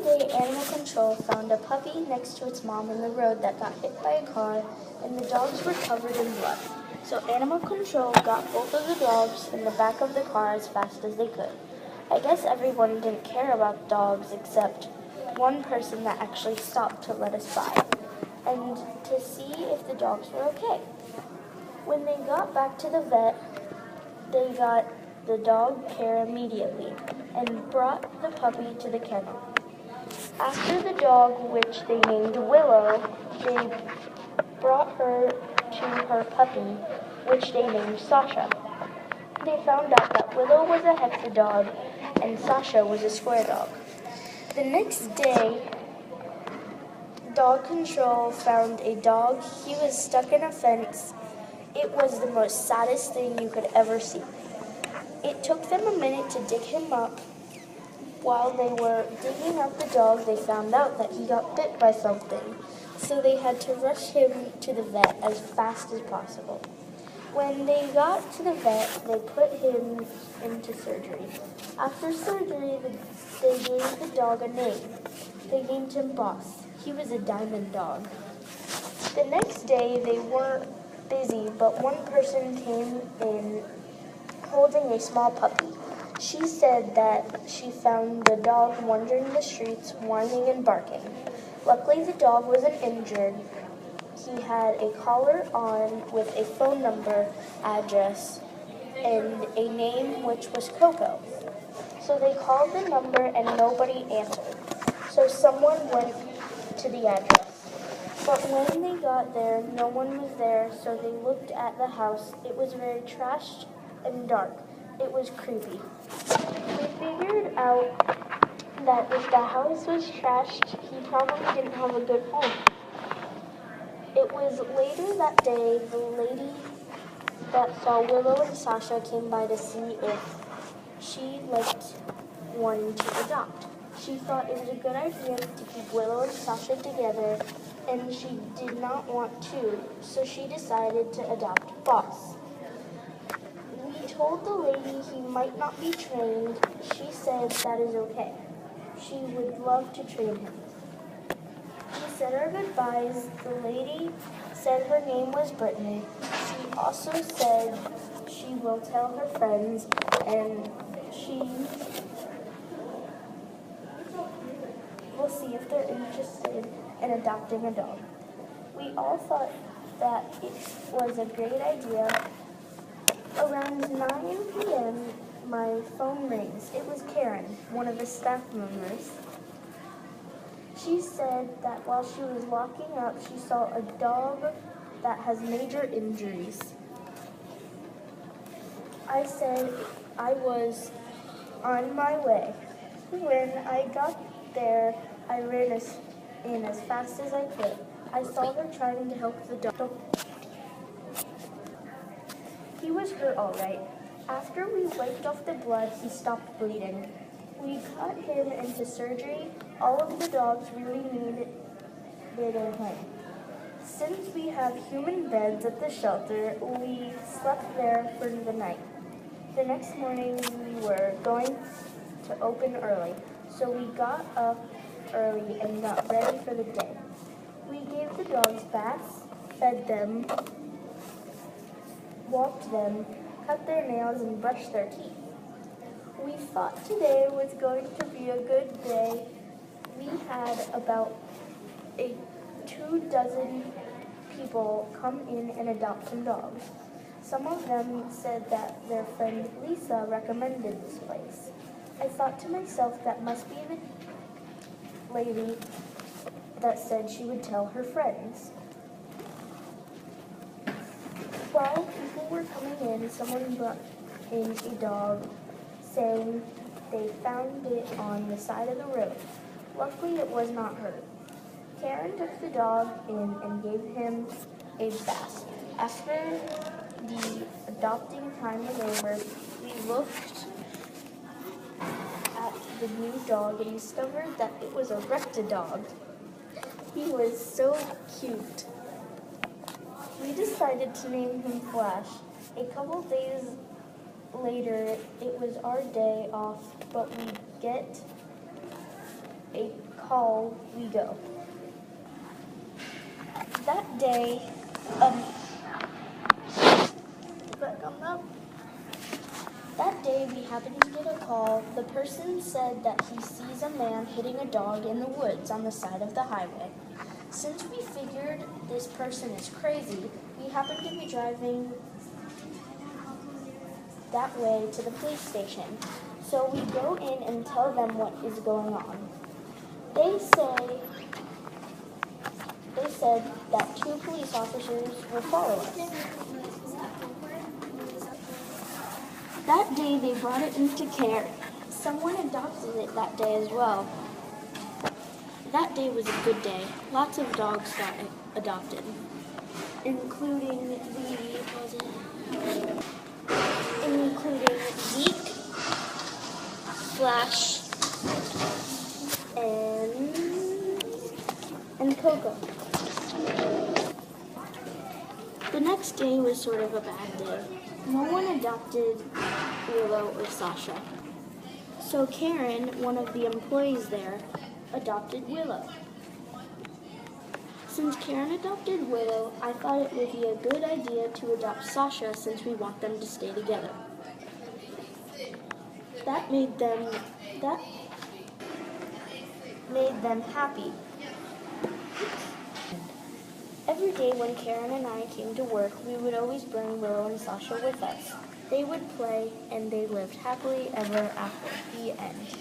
One day, animal control found a puppy next to its mom in the road that got hit by a car, and the dogs were covered in blood. So animal control got both of the dogs in the back of the car as fast as they could. I guess everyone didn't care about dogs except one person that actually stopped to let us by and to see if the dogs were okay. When they got back to the vet, they got the dog care immediately and brought the puppy to the kennel. After the dog, which they named Willow, they brought her to her puppy, which they named Sasha. They found out that Willow was a Hexa dog and Sasha was a square dog. The next day, dog control found a dog. He was stuck in a fence. It was the most saddest thing you could ever see. It took them a minute to dig him up. While they were digging up the dog, they found out that he got bit by something, so they had to rush him to the vet as fast as possible. When they got to the vet, they put him into surgery. After surgery, they gave the dog a name. They named him Boss. He was a diamond dog. The next day, they weren't busy, but one person came in holding a small puppy. She said that she found the dog wandering the streets, whining and barking. Luckily, the dog wasn't injured. He had a collar on with a phone number, address, and a name which was Coco. So they called the number and nobody answered. So someone went to the address. But when they got there, no one was there, so they looked at the house. It was very trashed and dark. It was creepy. They figured out that if the house was trashed, he probably didn't have a good home. It was later that day, the lady that saw Willow and Sasha came by to see if she liked one to adopt. She thought it was a good idea to keep Willow and Sasha together, and she did not want to, so she decided to adopt Boss. We told the lady he might not be trained. She said that is okay. She would love to train him. We said our goodbyes. The lady said her name was Brittany. She also said she will tell her friends and she will see if they're interested in adopting a dog. We all thought that it was a great idea. Around 9 p.m., my phone rings. It was Karen, one of the staff members. She said that while she was locking up, she saw a dog that has major injuries. I said I was on my way. When I got there, I ran in as fast as I could. I saw her trying to help the dog. He was hurt all right. After we wiped off the blood, he stopped bleeding. We got him into surgery. All of the dogs really needed a home. Since we have human beds at the shelter, we slept there for the night. The next morning, we were going to open early, so we got up early and got ready for the day. We gave the dogs baths, fed them, walked them, cut their nails, and brushed their teeth. We thought today was going to be a good day. We had about 24 people come in and adopt some dogs. Some of them said that their friend Lisa recommended this place. I thought to myself that must be the lady that said she would tell her friends. While people were coming in, someone brought in a dog saying they found it on the side of the road. Luckily, it was not hurt. Karen took the dog in and gave him a bath. After the adopting time was over, we looked at the new dog and discovered that it was a Recta dog. He was so cute. We decided to name him Flash. A couple days later, it was our day off, but we get a call we go. That day, we happened to get a call. The person said that he sees a man hitting a dog in the woods on the side of the highway. Since we figured this person is crazy, we happened to be driving that way to the police station. So we go in and tell them what is going on. They said that 2 police officers were following us. That day they brought it into care. Someone adopted it that day as well. That day was a good day. Lots of dogs got adopted, including Zeke, Flash, and Coco. The next day was sort of a bad day. No one adopted Willow or Sasha. So Karen, one of the employees there, adopted Willow. Since Karen adopted Willow, I thought it would be a good idea to adopt Sasha since we want them to stay together. That made them happy. Every day when Karen and I came to work, we would always bring Willow and Sasha with us. They would play, and they lived happily ever after. The end.